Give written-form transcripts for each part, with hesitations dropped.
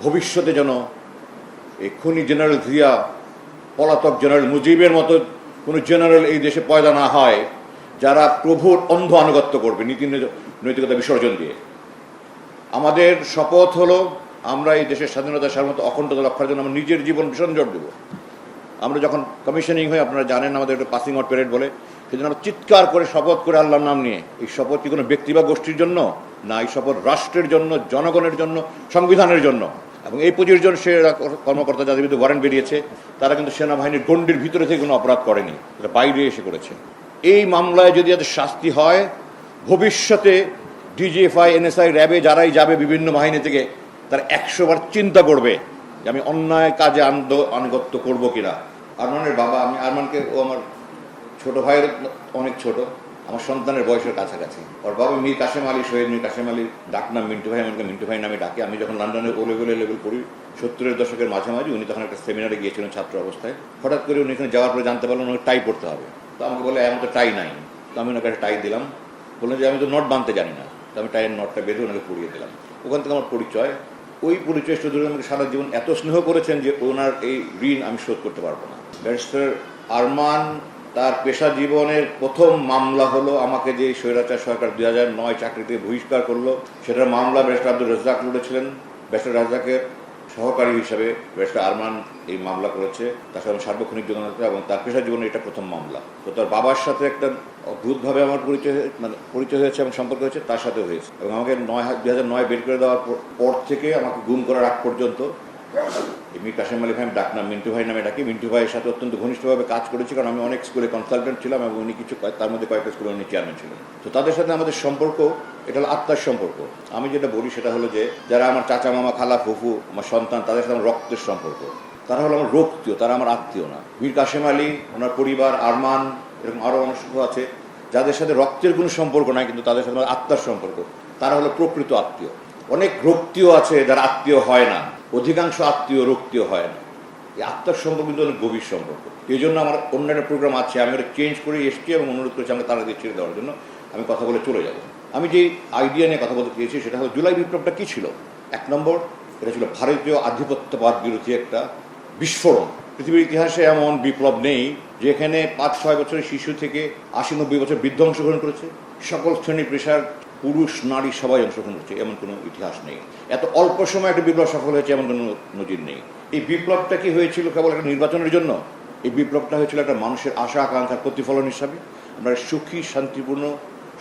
ভবিষ্যতে যেন এই খুনি জেনারেল জিয়া, পলাতক জেনারেল মুজিবের মতো কোনো জেনারেল এই দেশে পয়দা না হয়, যারা প্রভুর অন্ধ আনুগত্য করবে নীতি নৈতিকতা বিসর্জন দিয়ে। আমাদের শপথ হলো, আমরা এই দেশের স্বাধীনতা, সার্বভৌমত্ব, অখণ্ডতা রক্ষার জন্য আমরা নিজের জীবন বিসর্জন দেব। আমরা যখন কমিশনিং হই, আপনারা জানেন আমাদের একটা পাসিং আউট প্যারেড বলে, সেজন্য আমরা চিৎকার করে শপথ করে আল্লাহর নাম নিয়ে, এই শপথ কি কোনো ব্যক্তি বা গোষ্ঠীর জন্য না, এই শপথ রাষ্ট্রের জন্য, জনগণের জন্য, সংবিধানের জন্য। এবং এই 25 জন সে কর্মকর্তা যাদের বিরুদ্ধে ওয়ারেন্ট বেরিয়েছে, তারা কিন্তু সেনাবাহিনীর গণ্ডির ভিতরে থেকে কোনো অপরাধ করেনি, তারা বাইরে এসে করেছে। এই মামলায় যদি এদের শাস্তি হয়, ভবিষ্যতে ডিজিএফআই, এনএসআই, র্যাবে যারাই যাবে বিভিন্ন বাহিনী থেকে, তারা 100 বার চিন্তা করবে যে আমি অন্যায় কাজে আনুগত্য করবো কিনা। আরমানের বাবা, আমি আরমানকে, ও আমার ছোট ভাইয়ের অনেক ছোট, আমার সন্তানের বয়সের কাছাকাছি। ওর বাবা মীর কাশেম আলী, শহীদ মীর কাশেম আলীর ডাকনাম মিন্টু ভাই, আমাকে মিন্টু ভাই নামে ডাকে। আমি যখন লন্ডনে ও লেভেল পড়ি 70-এর দশকের মাঝামাঝি, উনি তখন একটা সেমিনারে গিয়েছিলেন ছাত্র অবস্থায়। হঠাৎ করে উনি এখানে যাওয়ার পরে জানতে পারলেন ওনাকে টাই পড়তে হবে। তো আমাকে বলে এমন তো টাই নাই। তো আমি ওনাকে একটা টাই দিলাম, বললেন যে আমি তো নট বাঁধতে জানি না। তো আমি টাইয়ের নটটা বেঁধে ওনাকে পড়িয়ে দিলাম। ওখান থেকে আমার পরিচয়। ওই পরিচয় শুধু আমাকে সারা জীবন এত স্নেহ করেছেন যে ওনার এই ঋণ আমি শোধ করতে পারবো না। ব্যারিস্টার আরমান তার পেশা জীবনের প্রথম মামলা হলো আমাকে যে স্বৈরাচার সরকার 2009 চাকরি থেকে বহিষ্কার করলো, সেটার মামলা ব্যারিস্টার আব্দুল রাজ্জাক লড়েছিলেন। ব্যারিস্টার রাজ্জাকের সহকারী হিসাবে ব্যারিস্টার আরমান এই মামলা করেছে, তার সাথে সার্বক্ষণিক জনতা, এবং তার পেশা জীবনে এটা প্রথম মামলা। তো তার বাবার সাথে একটা অদ্ভুতভাবে আমার পরিচয় হয়েছে এবং সম্পর্ক হয়েছে, তার সাথে হয়েছে। এবং আমাকে 2009 বের করে দেওয়ার পর থেকে আমাকে গুম করার আগ পর্যন্ত মীর কাশেম আলী ভাই, আমি ডাকনাম মিন্টু ভাই নামে ডাকি। মিন্টু ভাইয়ের সাথে অত্যন্ত ঘনিষ্ঠভাবে কাজ করেছি, কারণ আমি অনেক স্কুলে কনসালটেন্ট ছিলাম এবং উনি কিছু, তার মধ্যে কয়েকটা স্কুলে উনি চেয়ারম্যান ছিলেন। তো তাদের সাথে আমাদের সম্পর্ক, এটা হলো আত্মার সম্পর্ক। আমি যেটা বলি সেটা হলো যে যারা আমার চাচা, মামা, খালা, ফুফু, আমার সন্তান, তাদের সাথে আমার রক্তের সম্পর্ক। তারা হলো আমার রক্তীয়, তারা আমার আত্মীয় না। মীর কাশেম আলী, ওনার পরিবার, আরমান, এরকম আরও অনেক আছে যাদের সাথে রক্তের কোনো সম্পর্ক নাই, কিন্তু তাদের সাথে আত্মার সম্পর্ক। তারা হলো প্রকৃত আত্মীয়। অনেক রক্তীয় আছে যারা আত্মীয় হয় না, অধিকাংশ আত্মীয় রক্তীয় হয় না। এই আত্মার সম্পর্ক কিন্তু অনেক গভীর সম্পর্ক। এই জন্য আমার অন্যান্য প্রোগ্রাম আছে, আমি ওটা চেঞ্জ করে এসছি এবং অনুরোধ করেছি আমাকে তারা দিয়ে ছেড়ে দেওয়ার জন্য। আমি কথা বলে চলে যাব। আমি যে আইডিয়া নিয়ে কথা বলতে চেয়েছি সেটা হলো, জুলাই বিপ্লবটা কী ছিল? 1 নম্বর, এটা ছিল ভারতীয় আধিপত্যবাদ বিরোধী একটা বিস্ফোরণ। পৃথিবীর ইতিহাসে এমন বিপ্লব নেই যেখানে 5-6 বছরের শিশু থেকে 80-90 বছর বৃদ্ধ অংশগ্রহণ করেছে। সকল শ্রেণী পেশার পুরুষ, নারী সবাই অংশগ্রহণ করছে, এমন কোনো ইতিহাস নেই। এত অল্প সময় একটা বিপ্লব সফল হয়েছে এমন কোনো নজির নেই। এই বিপ্লবটা কি হয়েছিল কেবল একটা নির্বাচনের জন্য? এই বিপ্লবটা হয়েছিল একটা মানুষের আশা আকাঙ্ক্ষার প্রতিফলন হিসাবে। আমরা সুখী, শান্তিপূর্ণ,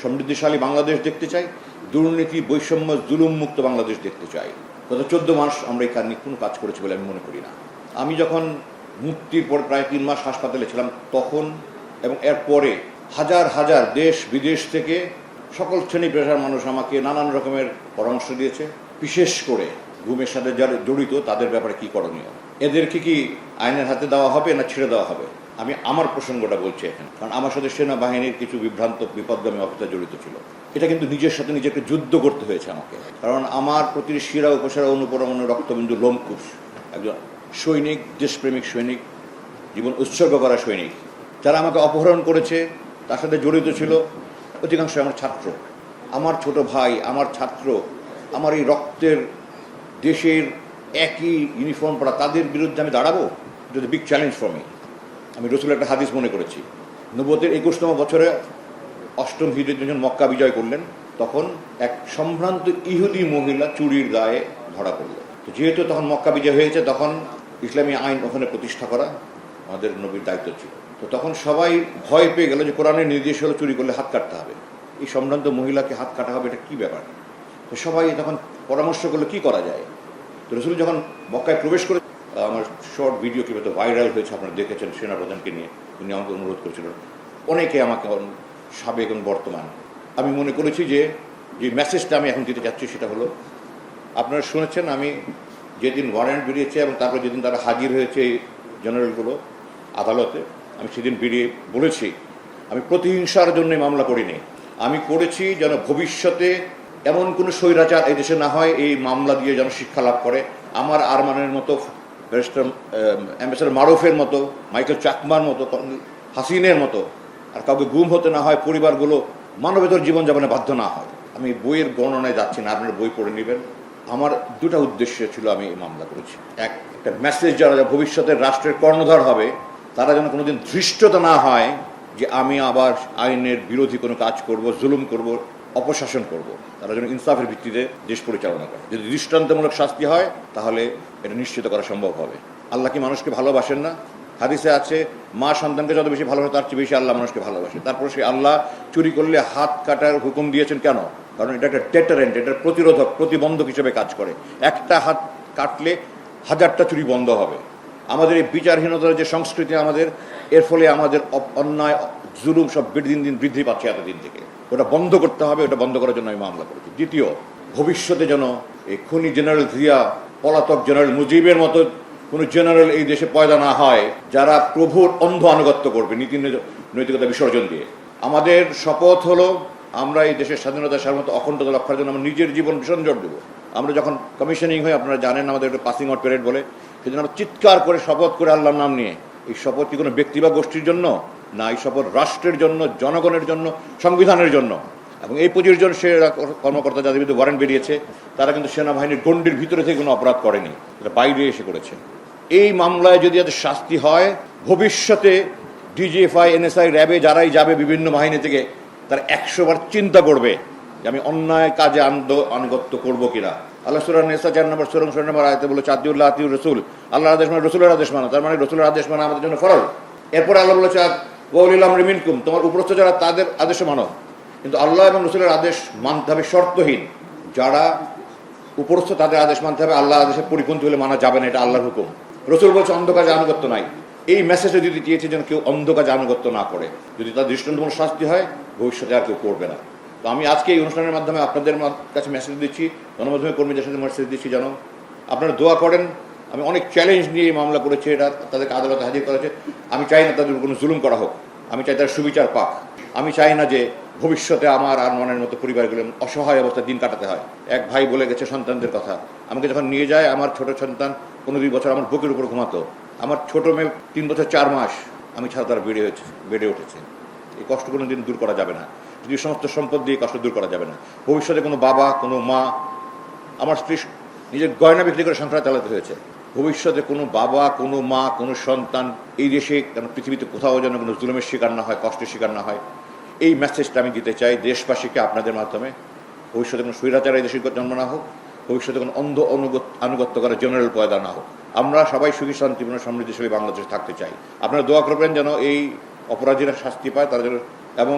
সমৃদ্ধিশালী বাংলাদেশ দেখতে চাই, দুর্নীতি, বৈষম্য, জুলুম মুক্ত বাংলাদেশ দেখতে চাই। গত 14 মাস আমরা এই কোনো কাজ করেছি বলে আমি মনে করি না। আমি যখন মুক্তির পর প্রায় 3 মাস হাসপাতালে ছিলাম, তখন এবং এরপরে হাজার হাজার দেশ বিদেশ থেকে সকল শ্রেণী পেশার মানুষ আমাকে নানান রকমের পরামর্শ দিয়েছে, বিশেষ করে গুমের সাথে যারা জড়িত তাদের ব্যাপারে কি করণীয়। এদেরকে কি আইনের হাতে দেওয়া হবে না ছেড়ে দেওয়া হবে? আমি আমার প্রসঙ্গটা বলছি এখানে, কারণ আমার সাথে সেনাবাহিনীর কিছু বিভ্রান্ত বিপদগামী অফিসার জড়িত ছিল। এটা কিন্তু নিজের সাথে নিজেকে যুদ্ধ করতে হয়েছে আমাকে, কারণ আমার প্রতিটি শিরা উপশিরা অনুপরমাণু রক্তবিন্দু লোমকূশ একজন সৈনিক, দেশপ্রেমিক সৈনিক, জীবন উৎসর্গ করা সৈনিক, যারা আমাকে অপহরণ করেছে তার সাথে জড়িত ছিল অধিকাংশ আমার ছাত্র, আমার ছোট ভাই, আমার ছাত্র, আমার এই রক্তের দেশের একই ইউনিফর্ম পরা, তাদের বিরুদ্ধে আমি দাঁড়াবো? It is a big challenge for me. আমি রসুলের একটা হাদিস মনে করেছি, নবুয়তের 21তম বছরে 8ম হিজরিতে যখন মক্কা বিজয় করলেন, তখন এক সম্ভ্রান্ত ইহুদি মহিলা চুরির দায়ে ধরা পড়ল। তো যেহেতু তখন মক্কা বিজয় হয়েছে, তখন ইসলামী আইন ওখানে প্রতিষ্ঠা করা আমাদের নবীর দায়িত্ব ছিল। তো তখন সবাই ভয় পেয়ে গেল যে কোরআনের নির্দেশ হলো চুরি করলে হাত কাটতে হবে, এই সম্ভ্রান্ত মহিলাকে হাত কাটা হবে, এটা কী ব্যাপার? তো সবাই তখন পরামর্শ করলো কী করা যায়। তো রসুল যখন মক্কায় প্রবেশ করে, আমার শর্ট ভিডিও কীভাবে ভাইরাল হয়েছে আপনারা দেখেছেন, সেনাপ্রধানকে নিয়ে উনি আমাকে অনুরোধ করেছিলেন, অনেকে আমাকে, সাবেক এবং বর্তমান। আমি মনে করেছি যে মেসেজটা আমি এখন দিতে চাচ্ছি সেটা হলো, আপনারা শুনেছেন আমি যেদিন ওয়ারেন্ট বেরিয়েছে এবং তারপর যেদিন তারা হাজির হয়েছে এই জেনারেলগুলো আদালতে, আমি সেদিন বেরিয়ে বলেছি আমি প্রতিহিংসার জন্য মামলা করিনি। আমি করেছি যেন ভবিষ্যতে এমন কোনো স্বৈরাচার এই দেশে না হয়, এই মামলা দিয়ে যেন শিক্ষা লাভ করে। আমার আরমানের মতো, ব্যারিস্টার অ্যাম্বাসেডর মারুফের মতো, মাইকেল চাকমার মতো, হাসিনের মতো আর কাউকে গুম হতে না হয়, পরিবারগুলো মানবেতর জীবনযাপনে বাধ্য না হয়। আমি বইয়ের গণনায় যাচ্ছি না, আপনারা বই পড়ে নেবেন। আমার দুটো উদ্দেশ্য ছিল আমি এই মামলা করেছি। একটা মেসেজ, যারা ভবিষ্যতের রাষ্ট্রের কর্ণধার হবে তারা যেন কোনোদিন ধৃষ্টতা না হয় যে আমি আবার আইনের বিরোধী কোনো কাজ করব, জুলুম করব, অপশাসন করব। তারা যেন ইনসাফের ভিত্তিতে দেশ পরিচালনা করে। যদি দৃষ্টান্তমূলক শাস্তি হয় তাহলে এটা নিশ্চিত করা সম্ভব হবে। আল্লাহ কি মানুষকে ভালোবাসেন না? হাদিসে আছে, মা সন্তানকে যত বেশি ভালোবাসে তার চেয়ে বেশি আল্লাহ মানুষকে ভালোবাসে। তারপর সেই আল্লাহ চুরি করলে হাত কাটার হুকুম দিয়েছেন কেন? কারণ এটা একটা ডেটারেন্ট, এটা প্রতিরোধক, প্রতিবন্ধক হিসেবে কাজ করে। একটা হাত কাটলে হাজারটা চুরি বন্ধ হবে। আমাদের এই বিচারহীনতার যে সংস্কৃতি আমাদের, এর ফলে আমাদের অন্যায় জুলুম সব দিন দিন বৃদ্ধি পাচ্ছে এতদিন থেকে। ওটা বন্ধ করতে হবে। ওটা বন্ধ করার জন্য আমি মামলা করেছি। দ্বিতীয়, ভবিষ্যতে যেন এই খুনি জেনারেল জিয়া, পলাতক জেনারেল মুজিবের মতো কোনো জেনারেল এই দেশে পয়দা না হয় যারা প্রভুর অন্ধ আনুগত্য করবে নীতি নৈতিকতা বিসর্জন দিয়ে। আমাদের শপথ হলো আমরা এই দেশের স্বাধীনতা, সার্বভৌমত্ব, অখণ্ডতা রক্ষার জন্য আমরা নিজের জীবন বিসর্জন দেবো। আমরা যখন কমিশনিং হই, আপনারা জানেন আমাদের একটা পাসিং আউট প্যারেড বলে, সেজন্য আমরা চিৎকার করে শপথ করে আল্লাহর নাম নিয়ে। এই শপথ কি কোনো ব্যক্তি বা গোষ্ঠীর জন্য না, এই শপথ রাষ্ট্রের জন্য, জনগণের জন্য, সংবিধানের জন্য। এবং এই 25 জন সে কর্মকর্তা যাদের বিরুদ্ধে ওয়ারেন্ট বেরিয়েছে তারা কিন্তু সেনাবাহিনীর গণ্ডির ভিতরে থেকে কোনো অপরাধ করেনি, এটা বাইরে এসে করেছে। এই মামলায় যদি এদের শাস্তি হয়, ভবিষ্যতে ডিজিএফআই, এনএসআই, র্যাবে যারাই যাবে বিভিন্ন বাহিনী থেকে, তারা 100 বার চিন্তা করবে যে আমি অন্যায় কাজে আনুগত্য করবো কিনা। আল্লাহ সূরা নিসা 4 নম্বর সূরা 6 নম্বর আয়াতে বলেছে, আতিউল্লাহ আতিউর রাসূল, আল্লাহর আদেশ মানে রসুলের আদেশ মানা। তার মানে রসুলের আদেশ মানা আমাদের জন্য ফরজ। এরপরে আল্লাহ বলেছে, ওয়া উলিল আমরি মিনকুম, তোমার উপরস্থ যারা তাদের আদেশে মানো। কিন্তু আল্লাহ এবং রসুলের আদেশ মানতে হবে শর্তহীন। যারা উপরস্থ তাদের আদেশ মানতে হবে, আল্লাহ আদেশে পরিপন্থী হলে মানা যাবে না, এটা আল্লাহর হুকুম। রসুল বলছে অন্ধ কাজে আনুগত্য নাই। এই মেসেজে যদি দিয়েছে যেন কেউ অন্ধ কাজে আনুগত্য না করে। যদি তার দৃষ্টান্তমূলক শাস্তি হয়, ভবিষ্যতে আর কেউ করবে না। তো আমি আজকে এই অনুষ্ঠানের মাধ্যমে আপনাদের কাছে মেসেজ দিচ্ছি, গণমাধ্যমের কর্মীদের সাথে মেসেজ দিচ্ছি যেন আপনারা দোয়া করেন। আমি অনেক চ্যালেঞ্জ নিয়ে এই মামলা করেছি, এটা তাদেরকে আদালতে হাজির করেছে। আমি চাই না তাদের কোনো জুলুম করা হোক, আমি চাই তারা সুবিচার পাক। আমি চাই না যে ভবিষ্যতে আমার আর মনের মতো পরিবারগুলো অসহায় অবস্থায় দিন কাটাতে হয়। এক ভাই বলে গেছে সন্তানদের কথা, আমাকে যখন নিয়ে যায় আমার ছোট সন্তান 15 বছর আমার বুকের উপর ঘুমাতো, আমার ছোট মেয়ে 3 বছর 4 মাস আমি ছাড়া তারা বেড়ে উঠেছে। এই কষ্ট কোনো দিন দূর করা যাবে না, যদি সমস্ত সম্পদ দিয়ে কষ্ট দূর করা যাবে না। ভবিষ্যতে কোনো বাবা, কোনো মা, আমার স্ত্রী নিজের গয়না বিক্রি করে সংসার চালাতে হয়েছে। ভবিষ্যতে কোনো বাবা, কোনো মা, কোনো সন্তান এই দেশে, কেন পৃথিবীতে কোথাও যেন কোনো জুলুমের শিকার না হয়, কষ্টের শিকার না হয়। এই মেসেজটা আমি দিতে চাই দেশবাসীকে আপনাদের মাধ্যমে। ভবিষ্যতে কোনো স্বৈরাচার এই দেশে জন্ম না হোক, ভবিষ্যতে কোনো অন্ধ আনুগত্য করা জেনারেল পয়দা না হোক। আমরা সবাই সুখী, শান্তিপূর্ণ, সমৃদ্ধিশালী বাংলাদেশে থাকতে চাই। আপনারা দোয়া করবেন যেন এই অপরাধীরা শাস্তি পায়, তারা যেন এবং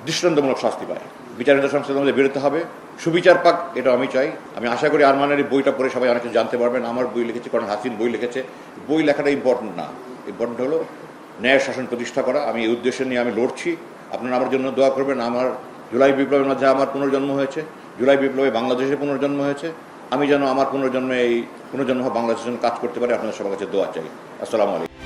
দৃষ্টান্তমূলক শাস্তি পায়। বিচারিতা সংস্থার মধ্যে বেরোতে হবে, সুবিচার পাক, এটা আমি চাই। আমি আশা করি আরমানের এই বইটা পড়ে সবাই অনেক কিছু জানতে পারবেন। আমার বই লিখেছি, কর্নেল হাসিন বই লিখেছে। বই লেখাটা ইম্পর্টেন্ট না, ইম্পর্টেন্ট হলো ন্যায় শাসন প্রতিষ্ঠা করা। আমি এই উদ্দেশ্য নিয়ে আমি লড়ছি। আপনারা আমার জন্য দোয়া করবেন। আমার জুলাই বিপ্লবের মধ্যে আমার পুনর্জন্ম হয়েছে, জুলাই বিপ্লবে বাংলাদেশে পুনর্জন্ম হয়েছে। আমি যেন আমার পুনর্জন্মে এই পুনর্জন্ম বাংলাদেশের জন্য কাজ করতে পারি। আপনাদের সবার কাছে দোয়া চাই। আসসালামু আলাইকুম।